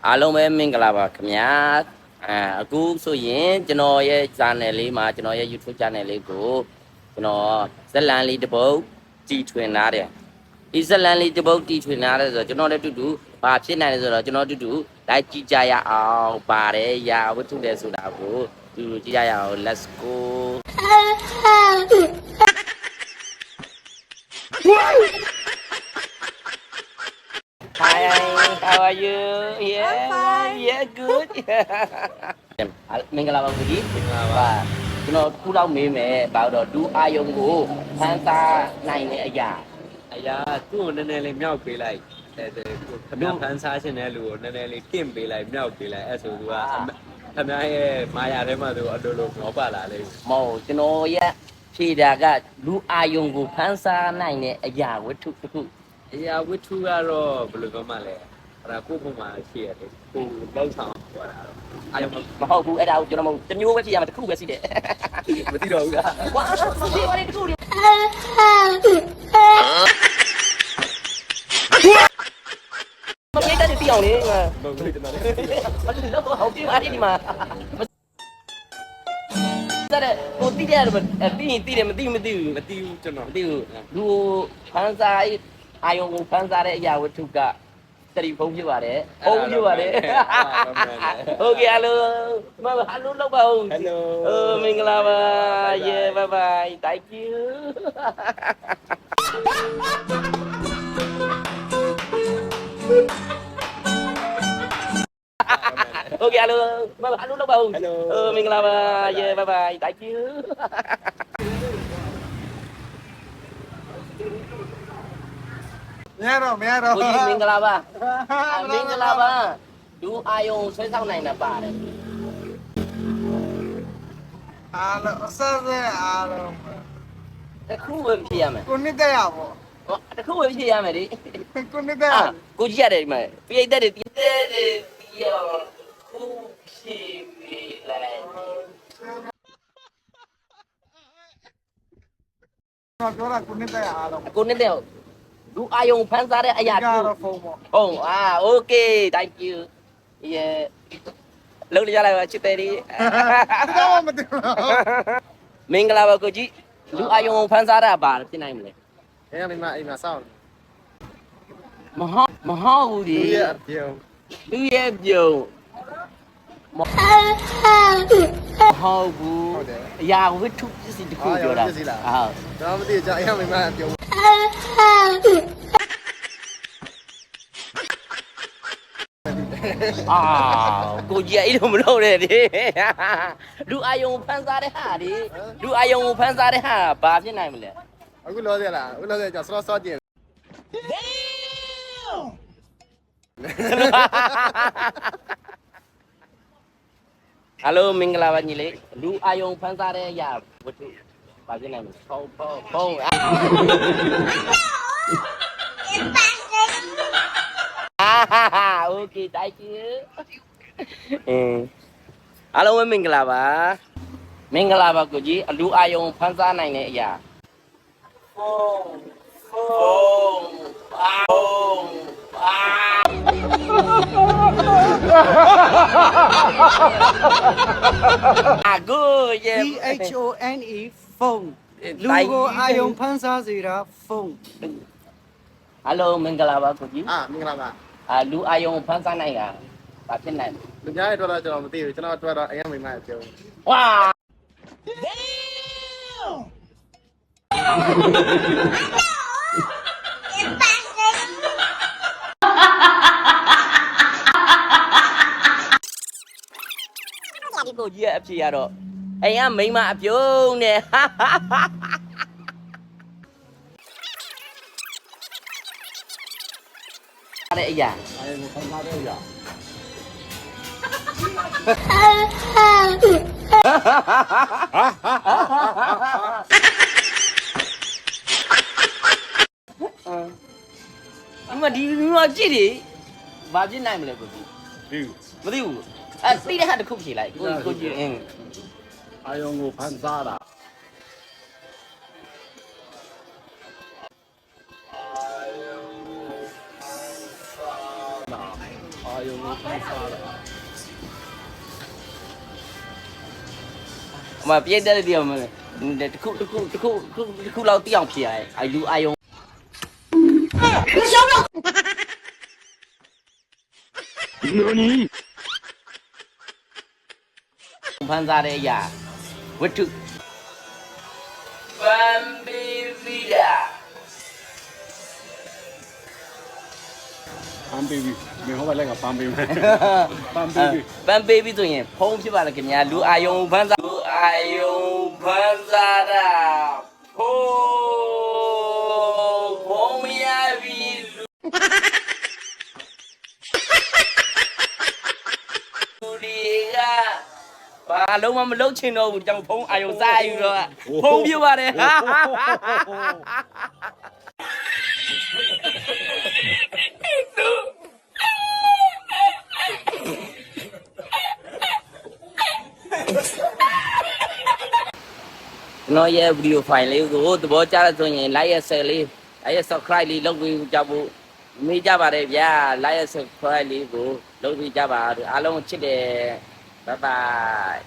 အားလုံးပဲမင်္ဂလာပါခင်ဗျာအခုဆိုရင်ကျွန်တော်ရဲ့ channel လေးမှာကျွန်တော်ရဲ့ YouTube channel လေးကိုကျွန်တော်ဇက်လန်လေးတစ်ပုတ်တီထွင်ထားတယ်ဒီဇက်လန်လေးတစ်ပုတ်တီထွင်ထားတယ်ဆိုတော့ကျွန်တော်လည်းတူတူဘာဖြစ်နိုင်လဲဆိုတော့ကျွန်တော်တူတူလိုက်ကြည့်ကြရအောင်ပါတယ်ရာဝတ္ထုတယ်ဆိုတာကိုတူတူကြည့်ကြရအောင် let's go Hi, how are you? Yeah, fine. yeah, good. မင်္ဂလာပါကိုကြီးမင်္ဂလာပါကျွန်တော်ခုတော့မေးမယ်ဘာလို့ဒူအာယုံကိုဖန်စားနိုင်တဲ့အရာသူ့ကိုနည်းနည်းလေးမြောက်ပေးလိုက်ခမဖန်စားရှင်တဲ့လူကိုနည်းနည်းလေးတင့်ပေးလိုက်မြောက်ပေးလိုက်အဲ့ဆိုသူကခမရဲ့မာယာထဲမှာသူအလိုလိုငေါပါလာလိမ့်မဟုတ်ကျွန်တော်ရဲ့ဖြေတာကဒူအာယုံကိုဖန်စားနိုင်တဲ့အရာဝတ္ထုတစ်ခုအရာဝတ္ထုကတော့ဘယ်လိုပြောမှလဲအဲ့ဒါကိုယ့်ဘုံမှာရှိရတယ်ကိုယ်လောက်ဆောင်ပြောတာတော့အဲ့မဟုတ်ဘူးအဲ့ဒါကိုကျွန်တော်မဟုတ်တမျိုးပဲဖြေရမှာတစ်ခုပဲရှိတယ်မသိတော့ဘူးလားဝါဒီဘာလဲတစ်ခုလေမပြေတဲ့တီအောင်လေမဟုတ်ဘူးကျွန်တော်လည်းတော့ဟုတ်ပြီအားဒီမှာတဲ့ကိုတိတယ်ပြီးရင်တိတယ်မသိဘူးကျွန်တော်မသိဘူးလူဖန်စားအာယုံကိုဖန်စားတဲ့အရာဝတ္ထုကစရီဖုံးဖြစ်ပါတယ်။ဟုတ်ဖြစ်ပါတယ်။ Okay hello မဟယ်လိုလောက်ပါဦး Hello မင်္ဂလာပါ Yeah bye bye thank you Okay hello မဟယ်လိုလောက်ပါဦးမင်္ဂလာပါ Yeah bye bye thank youမရတော့ကိုကြီးမင်္ဂလာပါမင်္ဂလာပါဒူအာယုံဆွဲဆောင်နိုင်တာပါတယ်အားလုံးအဆက်ဆက်အားလုံး တစ်ခုပဲဖြေရမယ်ကိုနှစ်တက်ရပေါ့တစ်ခုပဲဖြေရမယ်လေကိုနှစ်တက်ကိုကြီးရတယ်ဒီမှာပြိတ္တတွေပြိတ္တတွေပြောခုဖြေပြီးလိုက်ပြောတာကိုနှစ်တက်ရအားလုံးကိုနှစ်တဲ့ဒူအာယုံဖန်စားတဲ့အရာကတော့ဖုန်းပေါ့ဟုတ်okay thank you yeah လုံးရလိုက်ပါချစ်တယ်ဒီတော့မသိဘူးမင်္ဂလာပါကိုကြီးဒူအာယုံဖန်စားတာပါဖြစ်နိုင်မလဲအဲ့မိမအိမ်မှာစောင့်မဟုတ်ဘူးဒီသူရဲ့ပြုံမဟုတ်ဘူးအရာဝတ္ထုပစ္စည်းတစ်ခုပြောတာဟုတ်တော့မသိကြအဲ့မိမပြုံကိုကြီးအဲ့လိုမလုပ်နဲ့ဒီလူအာယုံဖန်စားတဲ့ဟာဒီလူအာယုံဖန်စားတဲ့ဟာဘာဖြစ်နိုင်မလဲအခုလောသေးလားအခုလောသေးကြဆော့ဆော့ကျင်ဟယ်လိုမင်္ဂလာပါညီလေးလူအာယုံဖန်စားတဲ့အရာဝတ္ထုဘာဖြစ်နိုင်မလဲဖုန်းOkay thank you အားလုံးပဲမင်္ဂလာပါကိုကြီးအလူအာယုံဖန်စားနိုင်တဲ့အရာဖုန်းgood PHONE ဖုန်းလူကိုအာယုံဖန်စားစေတာဖုန်းHello မင်္ဂလာပါကိုကြီးမင်္ဂလာပါလူအာယုံဖန်စားနိုင်တာဘာဖြစ်နိုင်လူများရဲ့အတွက်တော့ကျွန်တော်မသိဘူးကျွန်တော်အတွက်တော့အရင်မိမရဲ့ပြောဝါကိုကြီးရဲ့အဖြေကတော့အိမ်ကမိမအပြုံးနဲ့တဲ့အရာအဲ့ဒါခံစားတဲ့အရာဒီမှာကြည့်ดิဘာဖြစ်နိုင်မလဲကိုကြီးမသိဘူးသိတဲ့ဟာတစ်ခုဖြေလိုက်ကိုကြီးအာယုံကိုဖန်စားတာအာ ယုံကိုဖန်ဆားတာ အမပြည့်တဲ့တည်းမလဲတခုလောက်တိအောင်ဖြစ်ရတယ်အယူအာယုံဖန်စားတဲ့အရာဝတ္ထုပမ်ပီဗီယာ ပမ်ပေးပြီမင်းဟောပါလက်ကပမ်ပေးမယ်ပမ်ပေးပြီ ပန်ပေးပြီးဆိုရင်ဖုံးဖြစ်ပါလားခင်ဗျာလူအာယုံဖန်စားလူအာယုံဖန်စားတာဖုံးမရပြီလူတွေကဘာလုံးမလုံးချင်တော့ဘူးကြောင့်ဖုံးအာယုံစားယူတော့ဖုံးပြပါတယ်ဟာကျွန်တော်ရဲ့ video file လေးကိုသဘောကျတဲ့ဆိုရင် like ရဲ့ share လေး like ရဲ့ subscribe လေးလုပ်ပြီးကြဖို့မေးကြပါတယ်ဗျာ like ရဲ့ subscribe လေးကိုလုပ်ပြီးကြပါအားလုံးချစ်တယ် bye bye